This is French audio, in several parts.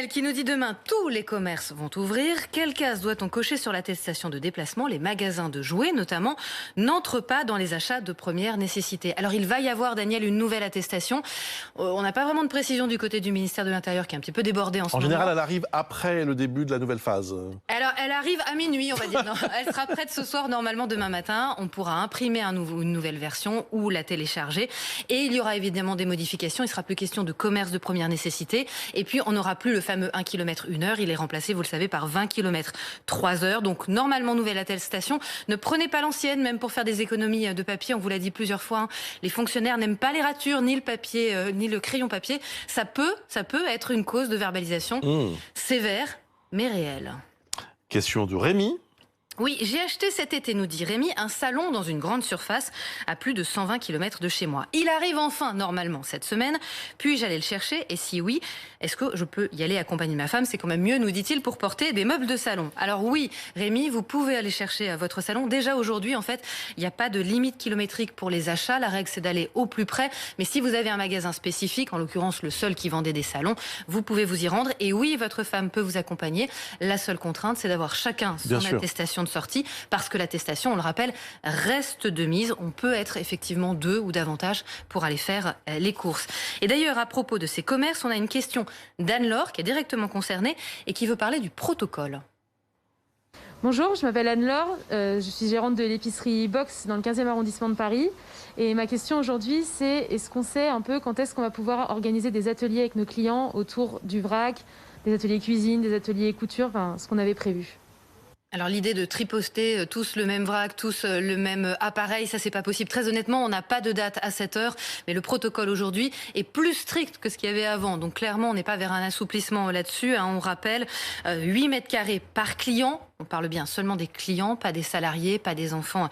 Daniel qui nous dit demain, tous les commerces vont ouvrir. Quelle case doit-on cocher sur l'attestation de déplacement? Les magasins de jouets, notamment, n'entrent pas dans les achats de première nécessité. Alors, il va y avoir, Daniel, une nouvelle attestation. On n'a pas vraiment de précision du côté du ministère de l'Intérieur qui est un petit peu débordé en ce moment. En général, elle arrive après le début de la nouvelle phase. Alors, elle arrive à minuit, on va dire. Non, elle sera prête ce soir, normalement demain matin. On pourra imprimer une nouvelle version ou la télécharger. Et il y aura évidemment des modifications. Il sera plus question de commerce de première nécessité. Et puis, on n'aura plus le fameux 1 km 1 heure. Il est remplacé, vous le savez, par 20 km 3 heures. Donc, normalement, nouvelle attestation. Ne prenez pas l'ancienne, même pour faire des économies de papier. On vous l'a dit plusieurs fois. Hein. Les fonctionnaires n'aiment pas les ratures, ni le papier, ni le crayon papier. Ça peut être une cause de verbalisation sévère, mais réelle. Question de Rémi. Oui, j'ai acheté cet été, nous dit Rémi, un salon dans une grande surface à plus de 120 km de chez moi. Il arrive enfin, normalement, cette semaine. Puis-je aller le chercher? Et si oui, est-ce que je peux y aller accompagner ma femme? C'est quand même mieux, nous dit-il, pour porter des meubles de salon. Alors oui, Rémi, vous pouvez aller chercher votre salon. Déjà aujourd'hui, en fait, il n'y a pas de limite kilométrique pour les achats. La règle, c'est d'aller au plus près. Mais si vous avez un magasin spécifique, en l'occurrence le seul qui vendait des salons, vous pouvez vous y rendre. Et oui, votre femme peut vous accompagner. La seule contrainte, c'est d'avoir chacun son attestation de sortie, parce que l'attestation, on le rappelle, reste de mise. On peut être effectivement 2 ou davantage pour aller faire les courses. Et d'ailleurs, à propos de ces commerces, on a une question d'Anne-Laure qui est directement concernée et qui veut parler du protocole. Bonjour, je m'appelle Anne-Laure, je suis gérante de l'épicerie Box dans le 15e arrondissement de Paris. Et ma question aujourd'hui, c'est est-ce qu'on sait un peu quand est-ce qu'on va pouvoir organiser des ateliers avec nos clients autour du vrac, des ateliers cuisine, des ateliers couture, enfin ce qu'on avait prévu? Alors l'idée de triposter tous le même vrac, tous le même appareil, ça c'est pas possible. Très honnêtement, on n'a pas de date à cette heure, mais le protocole aujourd'hui est plus strict que ce qu'il y avait avant. Donc clairement, on n'est pas vers un assouplissement là-dessus. Hein. On rappelle 8 mètres carrés par client. On parle bien seulement des clients, pas des salariés, pas des enfants,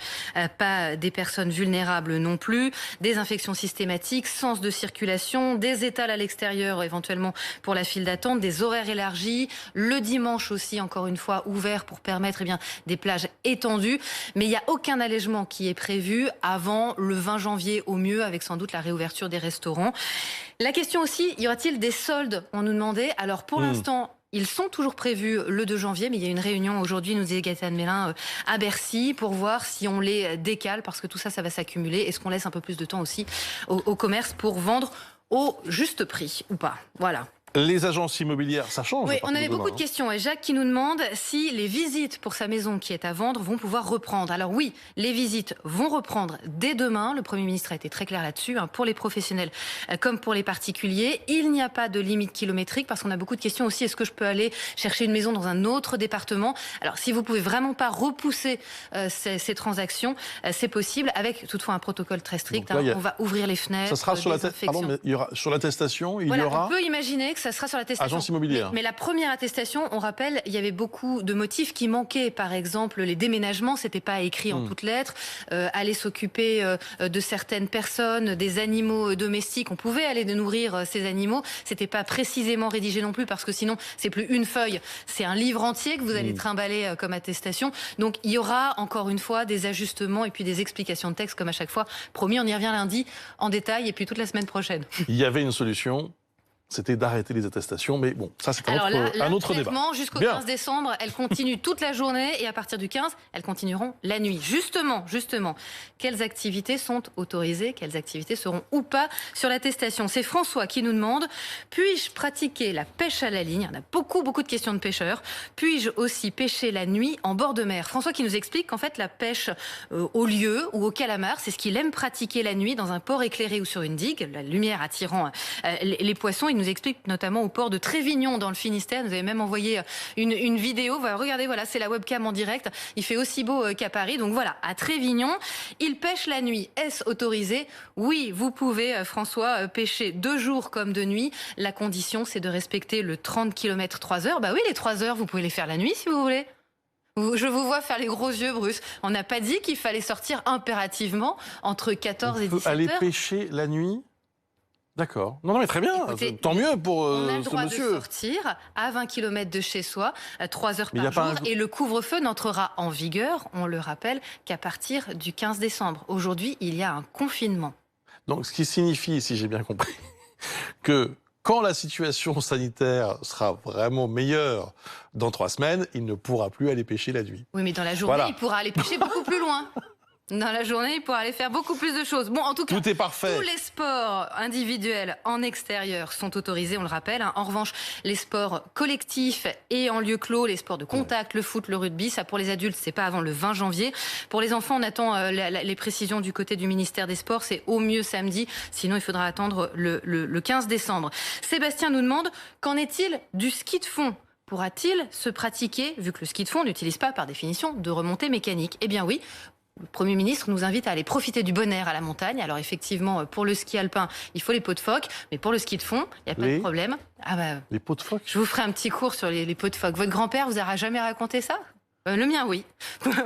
pas des personnes vulnérables non plus. Des infections systématiques, sens de circulation, des étals à l'extérieur éventuellement pour la file d'attente, des horaires élargis. Le dimanche aussi, encore une fois, ouvert pour permettre des plages étendues. Mais il n'y a aucun allègement qui est prévu avant le 20 janvier au mieux, avec sans doute la réouverture des restaurants. La question aussi, y aura-t-il des soldes? On nous demandait. Alors pour l'instant, ils sont toujours prévus le 2 janvier, mais il y a une réunion aujourd'hui, nous dit Gaëtan Mélin, à Bercy, pour voir si on les décale, parce que tout ça, ça va s'accumuler. Est-ce qu'on laisse un peu plus de temps aussi au commerce pour vendre au juste prix ou pas? Voilà. Les agences immobilières, ça change? Oui, on avait beaucoup de questions. Et Jacques qui nous demande si les visites pour sa maison qui est à vendre vont pouvoir reprendre. Alors oui, les visites vont reprendre dès demain. Le Premier ministre a été très clair là-dessus, hein, pour les professionnels comme pour les particuliers. Il n'y a pas de limite kilométrique parce qu'on a beaucoup de questions aussi. Est-ce que je peux aller chercher une maison dans un autre département? Alors si vous pouvez vraiment pas repousser ces transactions, c'est possible avec toutefois un protocole très strict. Là, on va ouvrir les fenêtres. Ça sera sur l'attestation, il y aura... On peut imaginer que ça sera sur l'attestation. Agence immobilière. Mais la première attestation, on rappelle, il y avait beaucoup de motifs qui manquaient. Par exemple, les déménagements, c'était pas écrit en toutes lettres. Aller s'occuper de certaines personnes, des animaux domestiques. On pouvait aller nourrir ces animaux. C'était pas précisément rédigé non plus parce que sinon, c'est plus une feuille. C'est un livre entier que vous allez trimballer comme attestation. Donc, il y aura encore une fois des ajustements et puis des explications de texte comme à chaque fois. Promis, on y revient lundi en détail et puis toute la semaine prochaine. Il y avait une solution. C'était d'arrêter les attestations, mais bon, ça c'est un autre débat. Jusqu'au 15 décembre, elles continuent toute la journée et à partir du 15, elles continueront la nuit. Justement, quelles activités sont autorisées, quelles activités seront ou pas sur l'attestation? C'est François qui nous demande, puis-je pratiquer la pêche à la ligne? On a beaucoup de questions de pêcheurs. Puis-je aussi pêcher la nuit en bord de mer? François qui nous explique qu'en fait, la pêche au lieu ou au calamar, c'est ce qu'il aime pratiquer la nuit dans un port éclairé ou sur une digue, la lumière attirant les poissons. Il nous explique notamment au port de Trévignon dans le Finistère. Nous avez même envoyé une vidéo. Regardez, voilà, c'est la webcam en direct. Il fait aussi beau qu'à Paris. Donc voilà, à Trévignon, il pêche la nuit. Est-ce autorisé? Oui, vous pouvez, François, pêcher de jour comme de nuit. La condition, c'est de respecter le 30 km 3 heures. Bah oui, les 3 heures, vous pouvez les faire la nuit si vous voulez. Je vous vois faire les gros yeux, Bruce. On n'a pas dit qu'il fallait sortir impérativement entre 14 et 17 heures. Aller pêcher la nuit? D'accord. Non, mais très bien. Écoutez, tant mieux pour ce monsieur. On a le droit de sortir à 20 km de chez soi, 3 heures par jour. Et le couvre-feu n'entrera en vigueur, on le rappelle, qu'à partir du 15 décembre. Aujourd'hui, il y a un confinement. Donc, ce qui signifie, si j'ai bien compris, que quand la situation sanitaire sera vraiment meilleure dans 3 semaines, il ne pourra plus aller pêcher la nuit. Oui, mais dans la journée, Voilà. il pourra aller pêcher beaucoup plus loin. Dans la journée, il pourra aller faire beaucoup plus de choses. Bon, en tout cas, Tout est parfait. tous les sports individuels en extérieur sont autorisés, on le rappelle. En revanche, les sports collectifs et en lieu clos, les sports de contact, le foot, le rugby, ça pour les adultes, c'est pas avant le 20 janvier. Pour les enfants, on attend les précisions du côté du ministère des Sports. C'est au mieux samedi, sinon il faudra attendre le 15 décembre. Sébastien nous demande, qu'en est-il du ski de fond ? Pourra-t-il se pratiquer, vu que le ski de fond n'utilise pas par définition de remontée mécanique ? Eh bien oui. Le Premier ministre nous invite à aller profiter du bon air à la montagne. Alors effectivement, pour le ski alpin, il faut les pots de phoque, mais pour le ski de fond, il n'y a pas de problème. Ah bah, Les pots de phoque. je vous ferai un petit cours sur les pots de phoque. Votre grand-père vous aura jamais raconté ça ? Le mien, oui.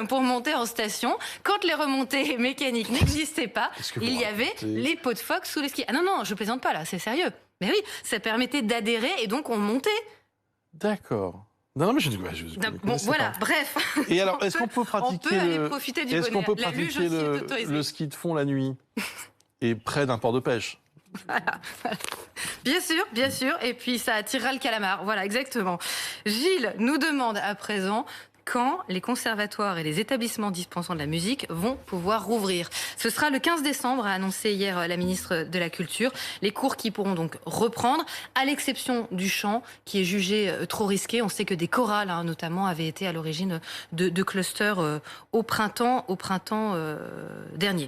Pour monter en station, quand les remontées mécaniques n'existaient pas, il y avait les pots de phoque sous les skis. Ah non, non, je plaisante pas là, c'est sérieux. Mais oui, ça permettait d'adhérer et donc on montait. D'accord. Non, mais je bon, voilà, pas. bref. Et alors, est-ce qu'on peut pratiquer le ski de fond la nuit et près d'un port de pêche? Voilà. Bien sûr. Et puis ça attirera le calamar. Voilà, exactement. Gilles nous demande à présent quand les conservatoires et les établissements dispensant de la musique vont pouvoir rouvrir. Ce sera le 15 décembre, a annoncé hier la ministre de la Culture. Les cours qui pourront donc reprendre, à l'exception du chant, qui est jugé trop risqué. On sait que des chorales, notamment, avaient été à l'origine de clusters au printemps dernier.